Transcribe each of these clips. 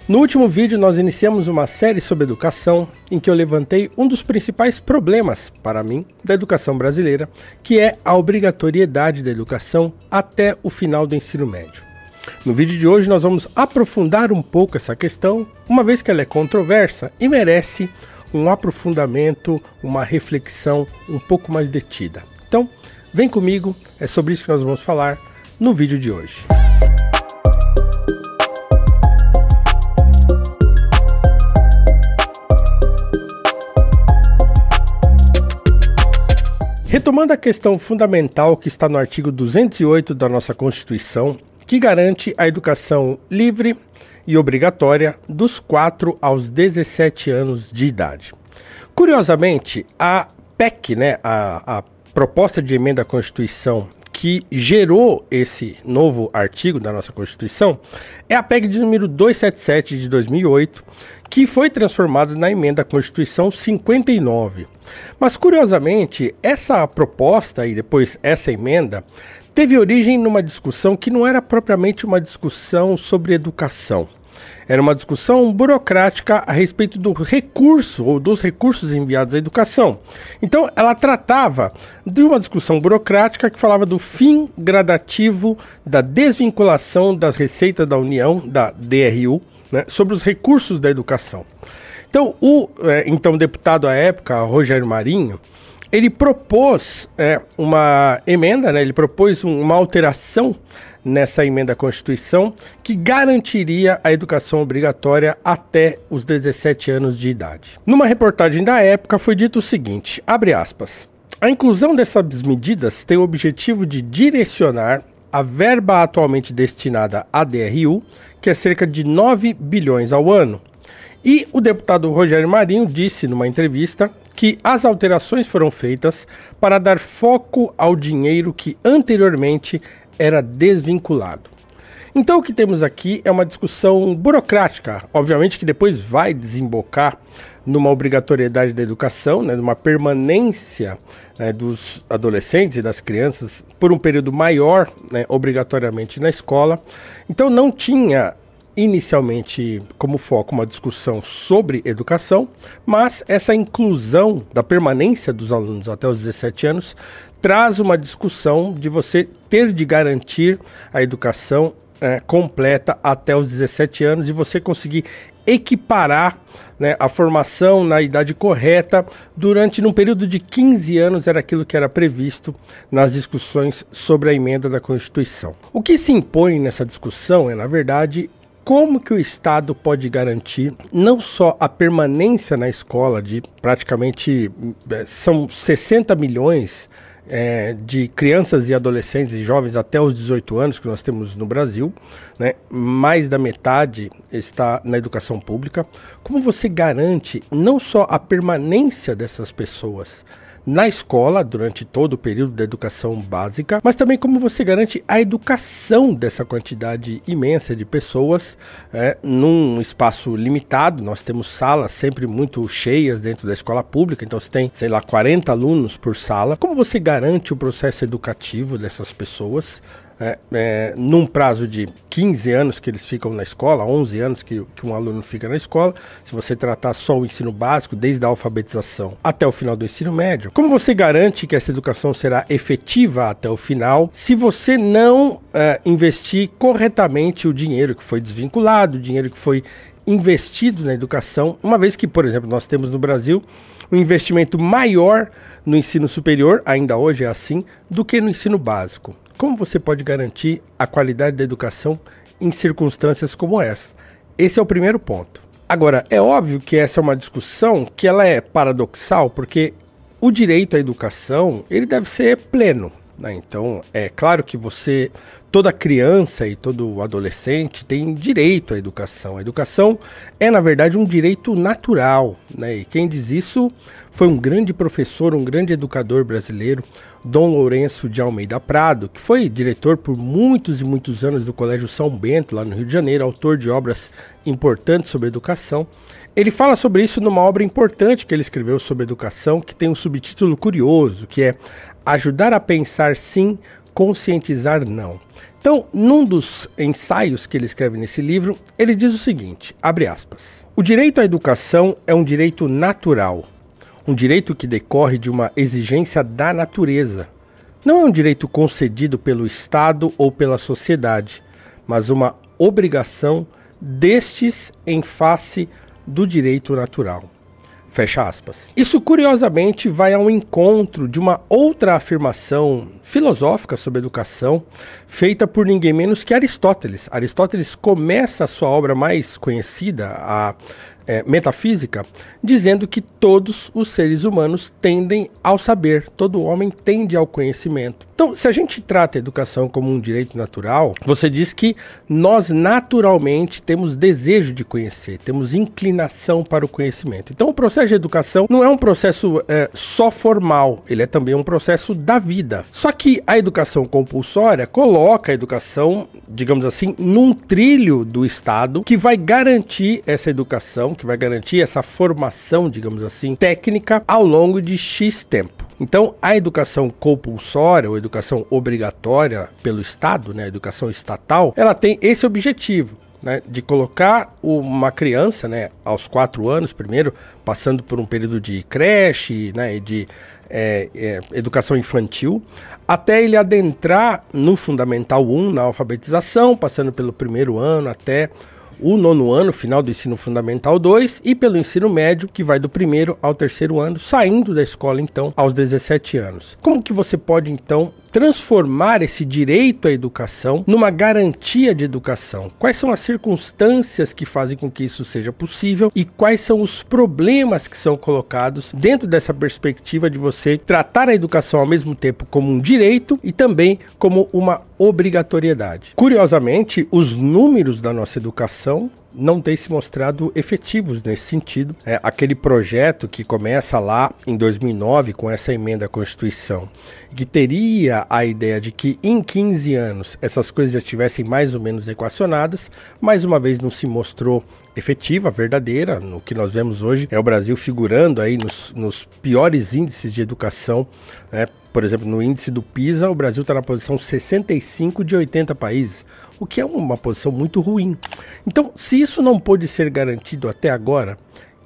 No último vídeo nós iniciamos uma série sobre educação em que eu levantei um dos principais problemas, para mim, da educação brasileira, que é a obrigatoriedade da educação até o final do ensino médio. No vídeo de hoje nós vamos aprofundar um pouco essa questão, uma vez que ela é controversa e merece um aprofundamento, uma reflexão um pouco mais detida. Então, vem comigo, é sobre isso que nós vamos falar no vídeo de hoje. Retomando a questão fundamental que está no artigo 208 da nossa Constituição, que garante a educação livre e obrigatória dos 4 aos 17 anos de idade. Curiosamente, a PEC, a proposta de emenda à Constituição que gerou esse novo artigo da nossa Constituição, é a PEC de número 277 de 2008, que foi transformada na emenda à Constituição 59. Mas, curiosamente, essa proposta e depois essa emenda teve origem numa discussão que não era propriamente uma discussão sobre educação. Era uma discussão burocrática a respeito do recurso ou dos recursos enviados à educação. Então, ela tratava de uma discussão burocrática que falava do fim gradativo da desvinculação das receitas da União, da DRU, sobre os recursos da educação. Então, o deputado à época, Rogério Marinho, ele propôs uma emenda, ele propôs uma alteração nessa emenda à Constituição que garantiria a educação obrigatória até os 17 anos de idade. Numa reportagem da época foi dito o seguinte, abre aspas, a inclusão dessas medidas tem o objetivo de direcionar a verba atualmente destinada à DRU, que é cerca de 9 bilhões ao ano. E o deputado Rogério Marinho disse numa entrevista que as alterações foram feitas para dar foco ao dinheiro que anteriormente era desvinculado. Então o que temos aqui é uma discussão burocrática, obviamente que depois vai desembocar numa obrigatoriedade da educação, numa permanência dos adolescentes e das crianças por um período maior, obrigatoriamente na escola. Então não tinha inicialmente como foco uma discussão sobre educação, mas essa inclusão da permanência dos alunos até os 17 anos traz uma discussão de você ter de garantir a educação completa até os 17 anos e você conseguir equiparar a formação na idade correta durante num período de 15 anos era aquilo que era previsto nas discussões sobre a emenda da Constituição. O que se impõe nessa discussão é, na verdade, como que o Estado pode garantir não só a permanência na escola de praticamente são 60 milhões de crianças e adolescentes e jovens até os 18 anos que nós temos no Brasil, mais da metade está na educação pública. Como você garante não só a permanência dessas pessoas na escola durante todo o período da educação básica, mas também como você garante a educação dessa quantidade imensa de pessoas num espaço limitado. Nós temos salas sempre muito cheias dentro da escola pública, então você tem, 40 alunos por sala. Como você garante o processo educativo dessas pessoas num prazo de 15 anos que eles ficam na escola, 11 anos que um aluno fica na escola, se você tratar só o ensino básico, desde a alfabetização até o final do ensino médio? Como você garante que essa educação será efetiva até o final se você não investir corretamente o dinheiro que foi desvinculado, o dinheiro que foi investido na educação, uma vez que, por exemplo, nós temos no Brasil um investimento maior no ensino superior, ainda hoje é assim, do que no ensino básico? Como você pode garantir a qualidade da educação em circunstâncias como essa? Esse é o primeiro ponto. Agora, é óbvio que essa é uma discussão que ela é paradoxal, porque o direito à educação, ele deve ser pleno. Então, é claro que toda criança e todo adolescente tem direito à educação. A educação é, na verdade, um direito natural, E quem diz isso foi um grande professor, um grande educador brasileiro, Dom Lourenço de Almeida Prado, que foi diretor por muitos e muitos anos do Colégio São Bento, lá no Rio de Janeiro, autor de obras importantes sobre educação. Ele fala sobre isso numa obra importante que ele escreveu sobre educação, que tem um subtítulo curioso, que é Ajudar a Pensar Sim, Conscientizar Não. Então, num dos ensaios que ele escreve nesse livro, ele diz o seguinte, abre aspas, o direito à educação é um direito natural, um direito que decorre de uma exigência da natureza. Não é um direito concedido pelo Estado ou pela sociedade, mas uma obrigação destes em face do direito natural. Fecha aspas. Isso, curiosamente, vai ao encontro de uma outra afirmação filosófica sobre educação, feita por ninguém menos que Aristóteles. Aristóteles começa a sua obra mais conhecida, a Metafísica, dizendo que todos os seres humanos tendem ao saber, todo homem tende ao conhecimento. Então, se a gente trata a educação como um direito natural, você diz que nós naturalmente temos desejo de conhecer, temos inclinação para o conhecimento. Então, o processo de educação não é um processo só formal, ele é também um processo da vida. Só que a educação compulsória coloca a educação, digamos assim, num trilho do Estado que vai garantir essa educação, que vai garantir essa formação, digamos assim, técnica ao longo de X tempo. Então, a educação compulsória ou educação obrigatória pelo Estado, né, a educação estatal, ela tem esse objetivo, né, de colocar uma criança, né, aos 4 anos primeiro, passando por um período de creche, né, e de educação infantil, até ele adentrar no Fundamental 1, na alfabetização, passando pelo primeiro ano até o 9º ano, final do ensino fundamental 2, e pelo ensino médio, que vai do 1º ao 3º ano, saindo da escola, então, aos 17 anos. Como que você pode, então, transformar esse direito à educação numa garantia de educação? Quais são as circunstâncias que fazem com que isso seja possível e quais são os problemas que são colocados dentro dessa perspectiva de você tratar a educação ao mesmo tempo como um direito e também como uma obrigatoriedade? Curiosamente, os números da nossa educação não têm se mostrado efetivos nesse sentido. Aquele projeto que começa lá em 2009 com essa emenda à Constituição, que teria a ideia de que em 15 anos essas coisas já estivessem mais ou menos equacionadas, mais uma vez não se mostrou efetiva, verdadeira. No que nós vemos hoje é o Brasil figurando aí nos piores índices de educação, né? Por exemplo, no índice do PISA, o Brasil está na posição 65 de 80 países, o que é uma posição muito ruim. Então, se isso não pôde ser garantido até agora,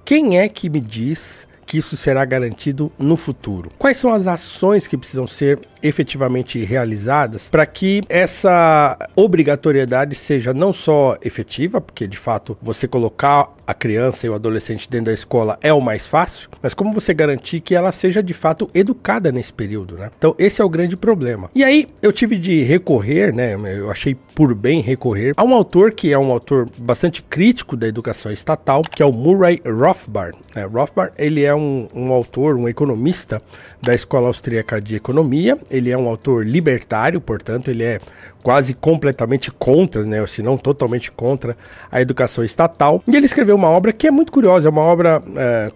quem é que me diz que isso será garantido no futuro? Quais são as ações que precisam ser efetivamente realizadas para que essa obrigatoriedade seja não só efetiva, porque de fato você colocar a criança e o adolescente dentro da escola é o mais fácil, mas como você garantir que ela seja de fato educada nesse período, né? Então esse é o grande problema. E aí eu tive de recorrer, né? Eu achei por bem recorrer a um autor que é um autor bastante crítico da educação estatal, que é o Murray Rothbard. Rothbard, ele é um autor, um economista da Escola Austríaca de Economia. Ele é um autor libertário, portanto, ele é quase completamente contra, né, se não totalmente contra a educação estatal. E ele escreveu uma obra que é muito curiosa, é uma obra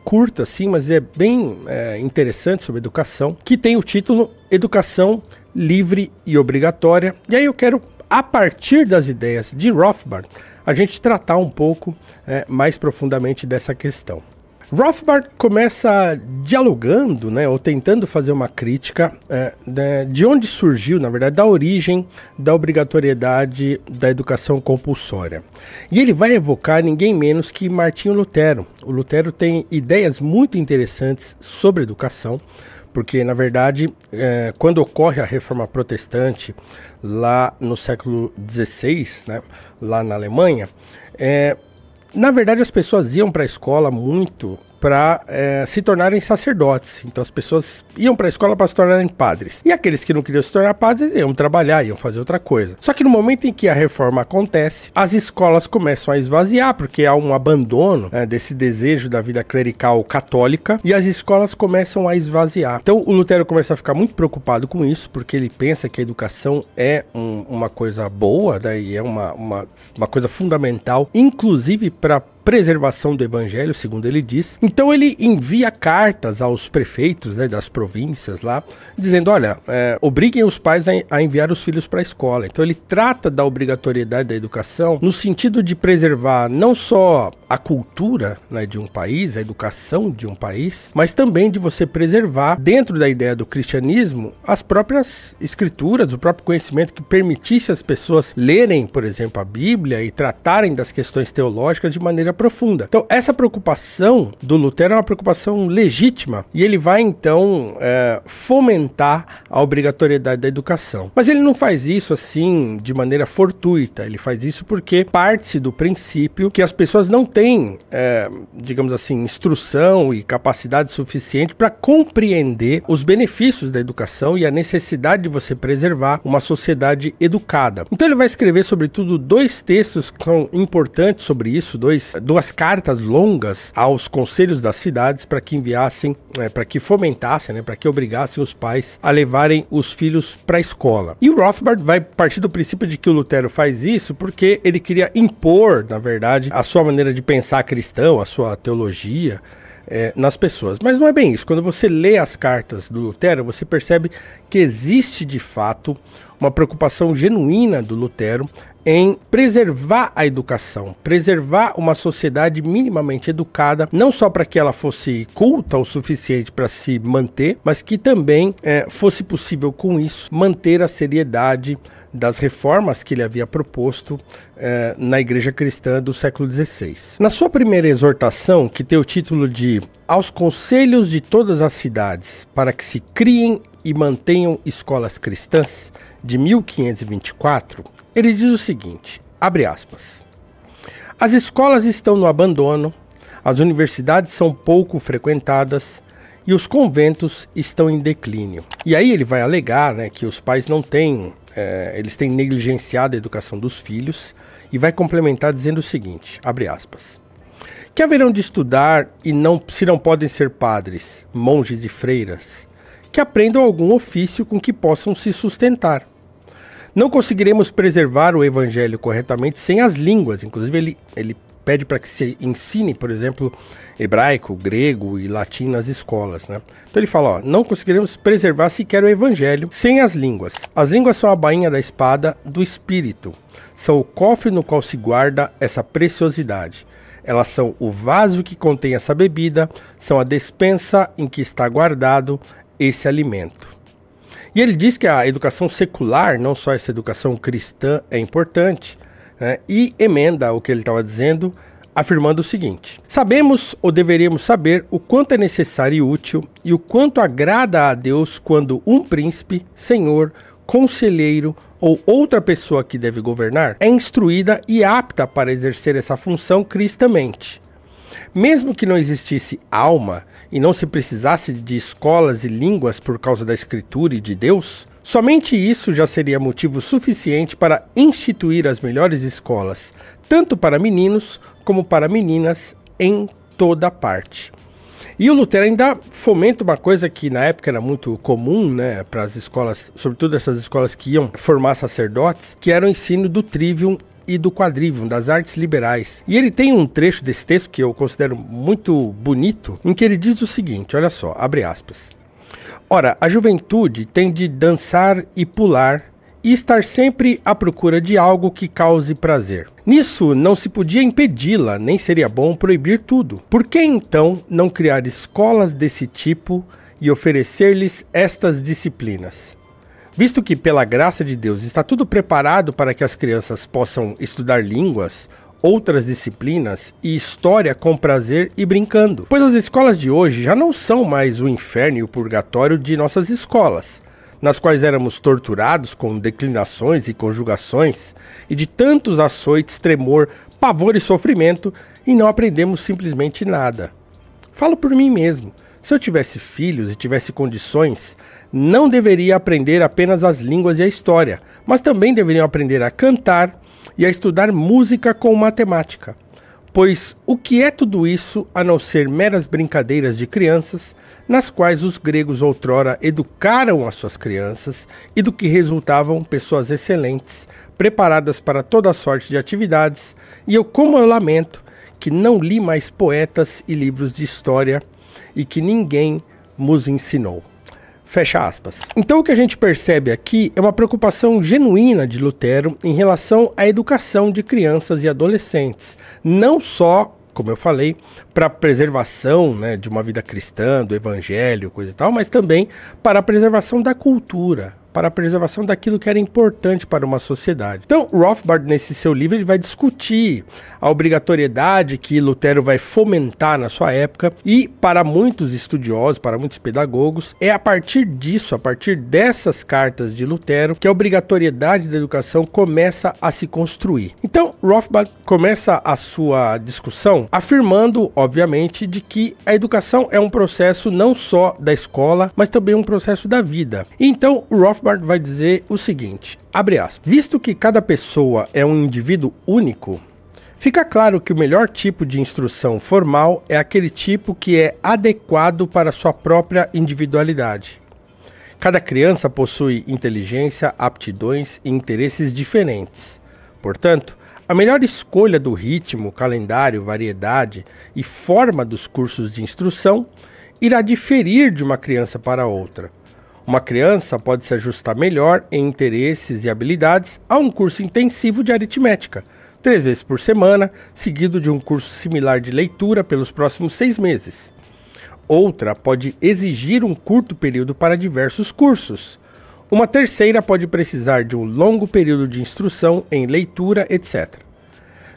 curta, sim, mas é bem interessante sobre educação, que tem o título Educação Livre e Obrigatória. E aí eu quero, a partir das ideias de Rothbard, a gente tratar um pouco mais profundamente dessa questão. Rothbard começa dialogando, né, ou tentando fazer uma crítica de onde surgiu, na verdade, da origem da obrigatoriedade da educação compulsória. E ele vai evocar ninguém menos que Martinho Lutero. O Lutero tem ideias muito interessantes sobre educação, porque, na verdade, quando ocorre a Reforma Protestante, lá no século XVI, né, lá na Alemanha, na verdade, as pessoas iam para a escola muito para se tornarem sacerdotes. Então as pessoas iam para a escola para se tornarem padres. E aqueles que não queriam se tornar padres iam trabalhar, iam fazer outra coisa. Só que no momento em que a reforma acontece, as escolas começam a esvaziar, porque há um abandono desse desejo da vida clerical católica, e as escolas começam a esvaziar. Então o Lutero começa a ficar muito preocupado com isso, porque ele pensa que a educação é uma coisa boa, né, e é uma coisa fundamental, inclusive para preservação do evangelho, segundo ele diz. Então ele envia cartas aos prefeitos, né, das províncias lá, dizendo, olha, obriguem os pais a enviar os filhos para a escola. Então ele trata da obrigatoriedade da educação no sentido de preservar não só a cultura, né, de um país, a educação de um país, mas também de você preservar, dentro da ideia do cristianismo, as próprias escrituras, o próprio conhecimento que permitisse as pessoas lerem, por exemplo, a Bíblia e tratarem das questões teológicas de maneira profunda. Então, essa preocupação do Lutero é uma preocupação legítima e ele vai, então, fomentar a obrigatoriedade da educação. Mas ele não faz isso, assim, de maneira fortuita. Ele faz isso porque parte do princípio que as pessoas não têm, digamos assim, instrução e capacidade suficiente para compreender os benefícios da educação e a necessidade de você preservar uma sociedade educada. Então ele vai escrever, sobretudo, 2 textos que são importantes sobre isso, 2 cartas longas aos conselhos das cidades para que enviassem, para que fomentassem, para que obrigassem os pais a levarem os filhos para a escola. E o Rothbard vai partir do princípio de que o Lutero faz isso porque ele queria impor, na verdade, a sua maneira de pensar cristão, a sua teologia, nas pessoas. Mas não é bem isso. Quando você lê as cartas do Lutero, você percebe que existe de fato uma preocupação genuína do Lutero em preservar a educação, preservar uma sociedade minimamente educada, não só para que ela fosse culta o suficiente para se manter, mas que também fosse possível com isso manter a seriedade das reformas que ele havia proposto na igreja cristã do século XVI. Na sua primeira exortação, que tem o título de Aos Conselhos de Todas as Cidades, para que se criem e mantenham escolas cristãs, de 1524, ele diz o seguinte, abre aspas, as escolas estão no abandono, as universidades são pouco frequentadas e os conventos estão em declínio. E aí ele vai alegar, né, que os pais não têm, eles têm negligenciado a educação dos filhos e vai complementar dizendo o seguinte, abre aspas, que haverão de estudar e se não podem ser padres, monges e freiras, que aprendam algum ofício com que possam se sustentar. Não conseguiremos preservar o evangelho corretamente sem as línguas. Inclusive, ele pede para que se ensine, por exemplo, hebraico, grego e latim nas escolas, né? Então ele fala, não conseguiremos preservar sequer o evangelho sem as línguas. As línguas são a bainha da espada do espírito. São o cofre no qual se guarda essa preciosidade. Elas são o vaso que contém essa bebida, são a despensa em que está guardado esse alimento. E ele diz que a educação secular, não só essa educação cristã, é importante, né? E emenda o que ele estava dizendo, afirmando o seguinte, sabemos ou deveríamos saber o quanto é necessário e útil e o quanto agrada a Deus quando um príncipe, senhor, conselheiro ou outra pessoa que deve governar é instruída e apta para exercer essa função cristamente. Mesmo que não existisse alma e não se precisasse de escolas e línguas por causa da Escritura e de Deus, somente isso já seria motivo suficiente para instituir as melhores escolas, tanto para meninos como para meninas em toda parte. E o Lutero ainda fomenta uma coisa que na época era muito comum, né, para as escolas, sobretudo essas escolas que iam formar sacerdotes, que era o ensino do trivium e do quadrivium, das artes liberais. E ele tem um trecho desse texto que eu considero muito bonito, em que ele diz o seguinte, olha só, abre aspas. Ora, a juventude tem de dançar e pular e estar sempre à procura de algo que cause prazer. Nisso não se podia impedi-la, nem seria bom proibir tudo. Por que então não criar escolas desse tipo e oferecer-lhes estas disciplinas? Visto que, pela graça de Deus, está tudo preparado para que as crianças possam estudar línguas, outras disciplinas e história com prazer e brincando. Pois as escolas de hoje já não são mais o inferno e o purgatório de nossas escolas, nas quais éramos torturados com declinações e conjugações, e de tantos açoites, tremor, pavor e sofrimento, e não aprendemos simplesmente nada. Falo por mim mesmo. Se eu tivesse filhos e tivesse condições, não deveria aprender apenas as línguas e a história, mas também deveriam aprender a cantar e a estudar música com matemática. Pois o que é tudo isso a não ser meras brincadeiras de crianças, nas quais os gregos outrora educaram as suas crianças e do que resultavam pessoas excelentes, preparadas para toda sorte de atividades, e como eu lamento que não li mais poetas e livros de história, e que ninguém nos ensinou. Fecha aspas. Então o que a gente percebe aqui é uma preocupação genuína de Lutero em relação à educação de crianças e adolescentes. Não só como eu falei, para a preservação, né, de uma vida cristã, do evangelho, coisa e tal, mas também para a preservação da cultura, para a preservação daquilo que era importante para uma sociedade. Então, Rothbard, nesse seu livro, ele vai discutir a obrigatoriedade que Lutero vai fomentar na sua época, e para muitos estudiosos, para muitos pedagogos, é a partir disso, a partir dessas cartas de Lutero, que a obrigatoriedade da educação começa a se construir. Então, Rothbard começa a sua discussão afirmando, obviamente, de que a educação é um processo não só da escola, mas também um processo da vida. Então, Rothbard vai dizer o seguinte, abre aspas, visto que cada pessoa é um indivíduo único, fica claro que o melhor tipo de instrução formal é aquele tipo que é adequado para sua própria individualidade. Cada criança possui inteligência, aptidões e interesses diferentes. Portanto, a melhor escolha do ritmo, calendário, variedade e forma dos cursos de instrução irá diferir de uma criança para outra. Uma criança pode se ajustar melhor em interesses e habilidades a um curso intensivo de aritmética, 3 vezes por semana, seguido de um curso similar de leitura pelos próximos 6 meses. Outra pode exigir um curto período para diversos cursos. Uma terceira pode precisar de um longo período de instrução em leitura, etc.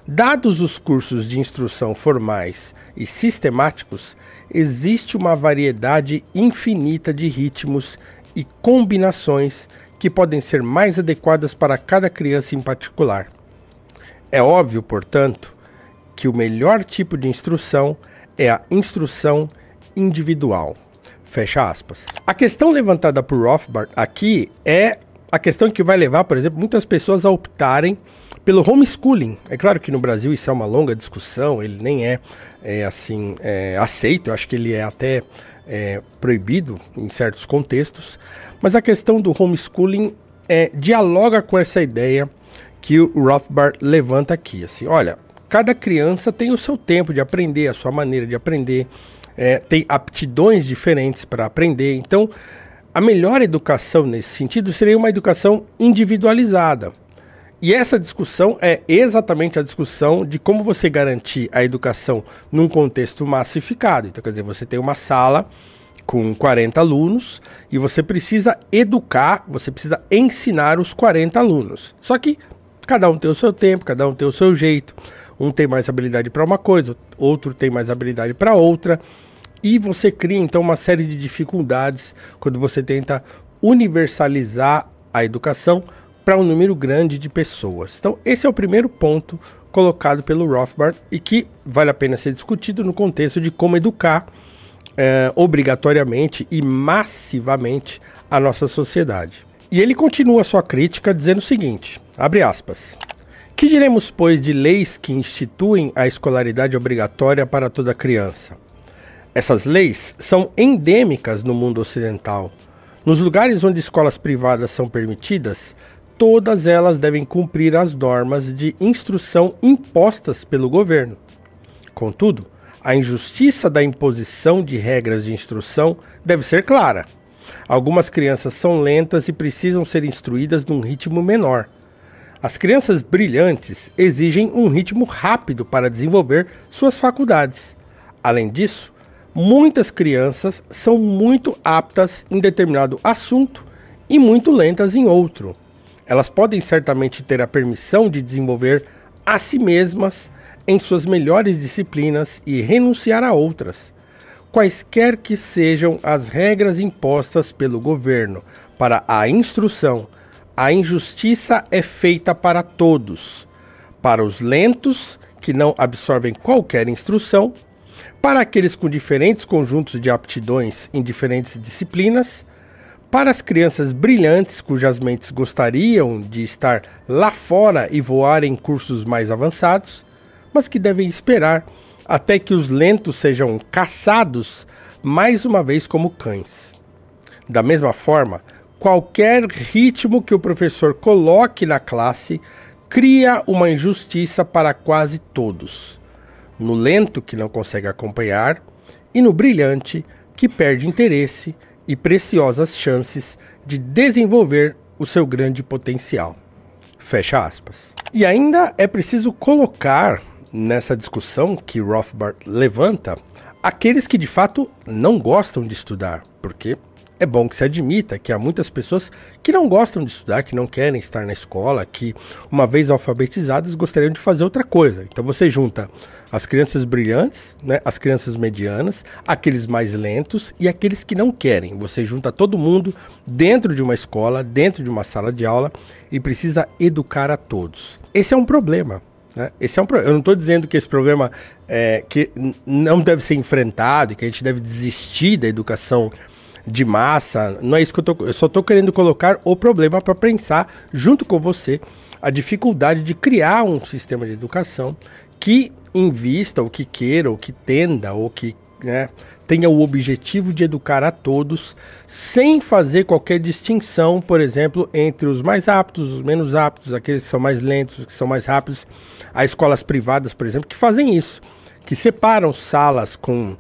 Dados os cursos de instrução formais e sistemáticos, existe uma variedade infinita de ritmos e combinações que podem ser mais adequadas para cada criança em particular. É óbvio, portanto, que o melhor tipo de instrução é a instrução individual. Fecha aspas. A questão levantada por Rothbard aqui é a questão que vai levar, por exemplo, muitas pessoas a optarem pelo homeschooling. É claro que no Brasil isso é uma longa discussão, ele nem é aceito, eu acho que ele é até proibido em certos contextos, mas a questão do homeschooling dialoga com essa ideia que o Rothbard levanta aqui. Assim, olha, cada criança tem o seu tempo de aprender, a sua maneira de aprender, tem aptidões diferentes para aprender, então a melhor educação nesse sentido seria uma educação individualizada. E essa discussão é exatamente a discussão de como você garantir a educação num contexto massificado. Então, quer dizer, você tem uma sala com 40 alunos e você precisa educar, você precisa ensinar os 40 alunos. Só que cada um tem o seu tempo, cada um tem o seu jeito. Um tem mais habilidade para uma coisa, outro tem mais habilidade para outra. E você cria, então, uma série de dificuldades quando você tenta universalizar a educação para um número grande de pessoas. Então, esse é o primeiro ponto colocado pelo Rothbard e que vale a pena ser discutido no contexto de como educar obrigatoriamente e massivamente a nossa sociedade. E ele continua sua crítica dizendo o seguinte, abre aspas, que diremos, pois, de leis que instituem a escolaridade obrigatória para toda criança? Essas leis são endêmicas no mundo ocidental. Nos lugares onde escolas privadas são permitidas, todas elas devem cumprir as normas de instrução impostas pelo governo. Contudo, a injustiça da imposição de regras de instrução deve ser clara. Algumas crianças são lentas e precisam ser instruídas num ritmo menor. As crianças brilhantes exigem um ritmo rápido para desenvolver suas faculdades. Além disso, muitas crianças são muito aptas em determinado assunto e muito lentas em outro. Elas podem certamente ter a permissão de desenvolver a si mesmas em suas melhores disciplinas e renunciar a outras. Quaisquer que sejam as regras impostas pelo governo para a instrução, a injustiça é feita para todos. Para os lentos, que não absorvem qualquer instrução, para aqueles com diferentes conjuntos de aptidões em diferentes disciplinas, para as crianças brilhantes cujas mentes gostariam de estar lá fora e voar em cursos mais avançados, mas que devem esperar até que os lentos sejam caçados mais uma vez como cães. Da mesma forma, qualquer ritmo que o professor coloque na classe cria uma injustiça para quase todos. No lento, que não consegue acompanhar, e no brilhante, que perde interesse e preciosas chances de desenvolver o seu grande potencial. Fecha aspas. E ainda é preciso colocar nessa discussão que Rothbard levanta aqueles que de fato não gostam de estudar, porque é bom que se admita que há muitas pessoas que não gostam de estudar, que não querem estar na escola, que uma vez alfabetizadas gostariam de fazer outra coisa. Então você junta as crianças brilhantes, né, as crianças medianas, aqueles mais lentos e aqueles que não querem. Você junta todo mundo dentro de uma escola, dentro de uma sala de aula e precisa educar a todos. Esse é um problema. Eu não estou dizendo que esse problema que não deve ser enfrentado e que a gente deve desistir da educação de massa, não é isso que eu só estou querendo colocar o problema para pensar junto com você a dificuldade de criar um sistema de educação que invista, ou que queira, ou que tenda, ou que tenha o objetivo de educar a todos sem fazer qualquer distinção, por exemplo, entre os mais aptos, os menos aptos, aqueles que são mais lentos, os que são mais rápidos. Há escolas privadas, por exemplo, que fazem isso, que separam salas com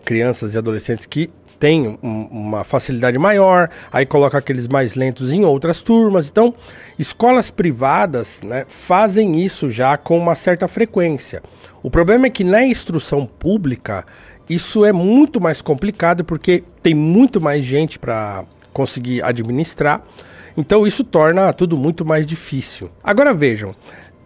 crianças e adolescentes que têm uma facilidade maior, aí coloca aqueles mais lentos em outras turmas. Então, escolas privadas fazem isso já com uma certa frequência. O problema é que na instrução pública isso é muito mais complicado porque tem muito mais gente para conseguir administrar, então isso torna tudo muito mais difícil. Agora vejam,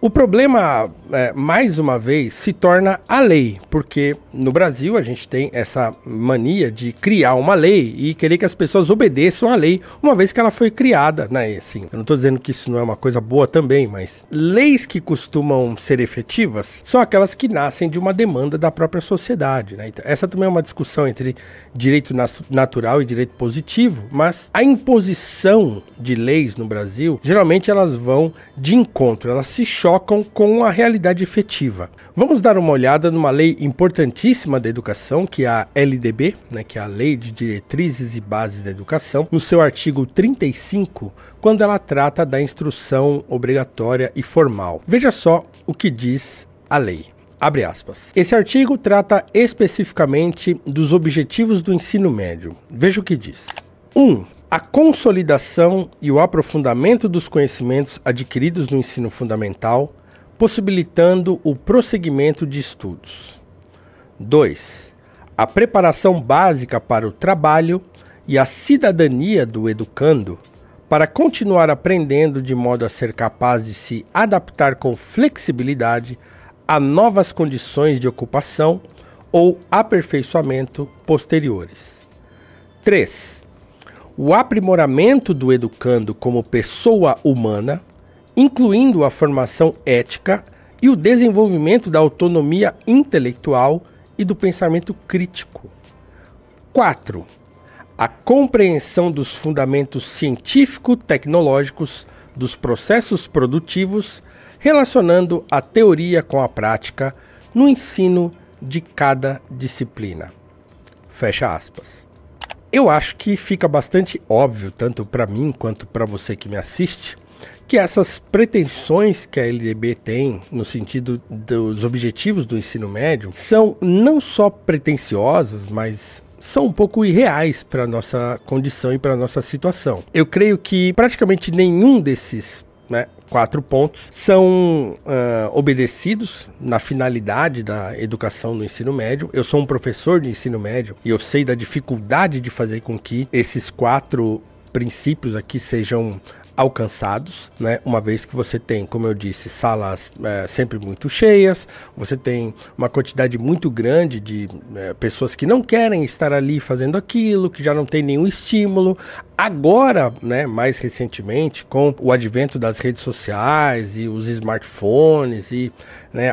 o problema, mais uma vez, se torna a lei, porque no Brasil a gente tem essa mania de criar uma lei e querer que as pessoas obedeçam à lei, uma vez que ela foi criada, assim, eu não estou dizendo que isso não é uma coisa boa também, mas leis que costumam ser efetivas são aquelas que nascem de uma demanda da própria sociedade, Então, essa também é uma discussão entre direito natural e direito positivo, mas a imposição de leis no Brasil, geralmente elas vão de encontro, elas se chocam com a realidade efetiva. Vamos dar uma olhada numa lei importantíssima da educação, que é a LDB, que é a Lei de Diretrizes e Bases da Educação, no seu artigo 35, quando ela trata da instrução obrigatória e formal. Veja só o que diz a lei. Abre aspas. Esse artigo trata especificamente dos objetivos do ensino médio. Veja o que diz. 1. A consolidação e o aprofundamento dos conhecimentos adquiridos no ensino fundamental, possibilitando o prosseguimento de estudos. 2. A preparação básica para o trabalho e a cidadania do educando para continuar aprendendo de modo a ser capaz de se adaptar com flexibilidade a novas condições de ocupação ou aperfeiçoamento posteriores. 3. O aprimoramento do educando como pessoa humana, incluindo a formação ética e o desenvolvimento da autonomia intelectual e do pensamento crítico. 4. A compreensão dos fundamentos científico-tecnológicos dos processos produtivos, relacionando a teoria com a prática no ensino de cada disciplina. Fecha aspas. Eu acho que fica bastante óbvio, tanto para mim quanto para você que me assiste, que essas pretensões que a LDB tem no sentido dos objetivos do ensino médio são não só pretensiosas, mas são um pouco irreais para a nossa condição e para a nossa situação. Eu creio que praticamente nenhum desses 4 pontos são obedecidos na finalidade da educação no ensino médio. Eu sou um professor de ensino médio e eu sei da dificuldade de fazer com que esses 4 princípios aqui sejam alcançados, uma vez que você tem, como eu disse, salas sempre muito cheias, você tem uma quantidade muito grande de pessoas que não querem estar ali fazendo aquilo, que já não tem nenhum estímulo. Agora, mais recentemente, com o advento das redes sociais e os smartphones e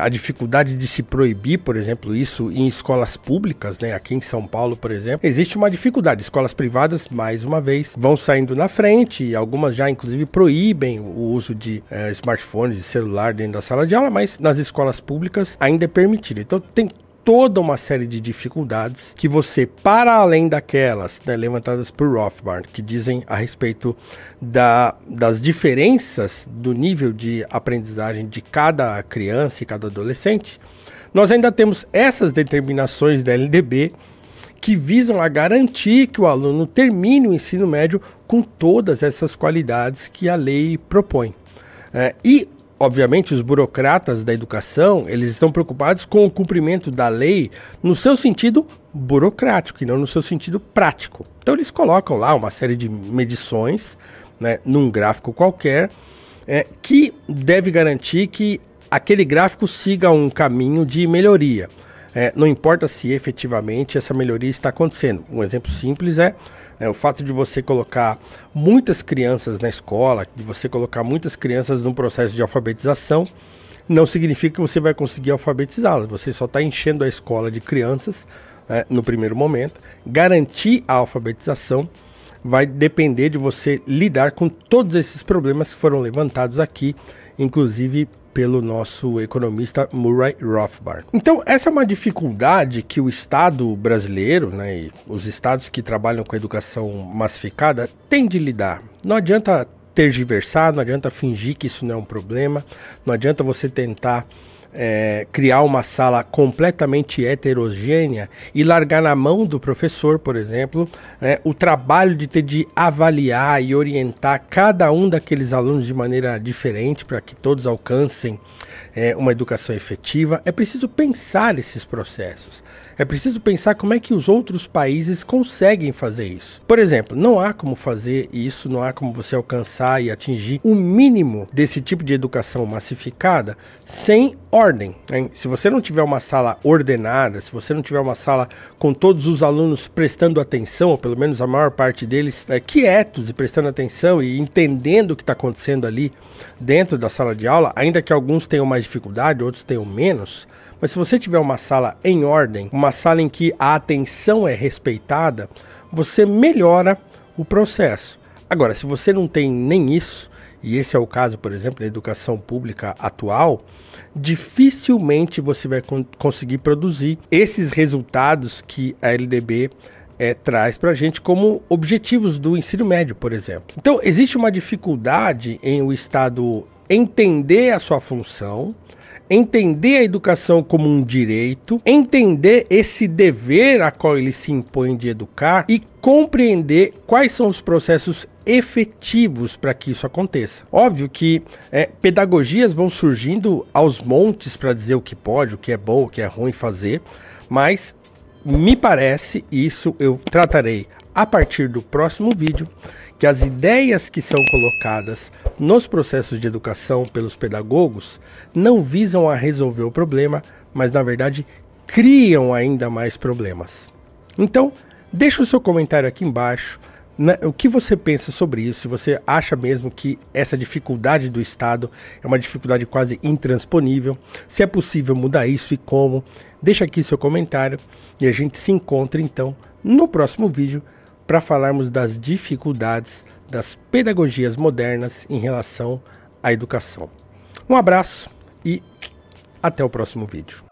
a dificuldade de se proibir, por exemplo, isso em escolas públicas, aqui em São Paulo, por exemplo, existe uma dificuldade. Escolas privadas, mais uma vez, vão saindo na frente e algumas já, inclusive, proíbem o uso de smartphones, de celular dentro da sala de aula, mas nas escolas públicas ainda é permitido. Então, tem toda uma série de dificuldades que você, para além daquelas levantadas por Rothbard, que dizem a respeito das diferenças do nível de aprendizagem de cada criança e cada adolescente, nós ainda temos essas determinações da LDB que visam a garantir que o aluno termine o ensino médio com todas essas qualidades que a lei propõe. E obviamente, os burocratas da educação, eles estão preocupados com o cumprimento da lei no seu sentido burocrático e não no seu sentido prático. Então eles colocam lá uma série de medições, né, num gráfico qualquer, que deve garantir que aquele gráfico siga um caminho de melhoria. Não importa se efetivamente essa melhoria está acontecendo. Um exemplo simples é o fato de você colocar muitas crianças na escola, de você colocar muitas crianças num processo de alfabetização, não significa que você vai conseguir alfabetizá-las. Você só está enchendo a escola de crianças, no primeiro momento. Garantir a alfabetização vai depender de você lidar com todos esses problemas que foram levantados aqui, inclusive pelo nosso economista Murray Rothbard. Então, essa é uma dificuldade que o Estado brasileiro, né, e os estados que trabalham com a educação massificada têm de lidar. Não adianta tergiversar, não adianta fingir que isso não é um problema, não adianta você tentar criar uma sala completamente heterogênea e largar na mão do professor, por exemplo, o trabalho de ter de avaliar e orientar cada um daqueles alunos de maneira diferente para que todos alcancem uma educação efetiva. É preciso pensar esses processos. É preciso pensar como é que os outros países conseguem fazer isso. Por exemplo, não há como fazer isso, não há como você alcançar e atingir o mínimo desse tipo de educação massificada sem ordem, hein? Se você não tiver uma sala ordenada, se você não tiver uma sala com todos os alunos prestando atenção, ou pelo menos a maior parte deles quietos e prestando atenção e entendendo o que está acontecendo ali dentro da sala de aula, ainda que alguns tenham mais dificuldade, outros tenham menos, mas se você tiver uma sala em ordem, uma sala em que a atenção é respeitada, você melhora o processo. Agora, se você não tem nem isso, e esse é o caso, por exemplo, da educação pública atual, dificilmente você vai conseguir produzir esses resultados que a LDB traz para a gente como objetivos do ensino médio, por exemplo. Então, existe uma dificuldade em o Estado entender a sua função, entender a educação como um direito, entender esse dever a qual ele se impõe de educar e compreender quais são os processos efetivos para que isso aconteça. Óbvio que pedagogias vão surgindo aos montes para dizer o que pode, o que é bom, o que é ruim fazer, mas me parece, isso eu tratarei a partir do próximo vídeo, que as ideias que são colocadas nos processos de educação pelos pedagogos não visam a resolver o problema, mas na verdade criam ainda mais problemas. Então, deixa o seu comentário aqui embaixo, né, o que você pensa sobre isso, se você acha mesmo que essa dificuldade do Estado é uma dificuldade quase intransponível, se é possível mudar isso e como. Deixa aqui seu comentário e a gente se encontra então no próximo vídeo para falarmos das dificuldades das pedagogias modernas em relação à educação. Um abraço e até o próximo vídeo.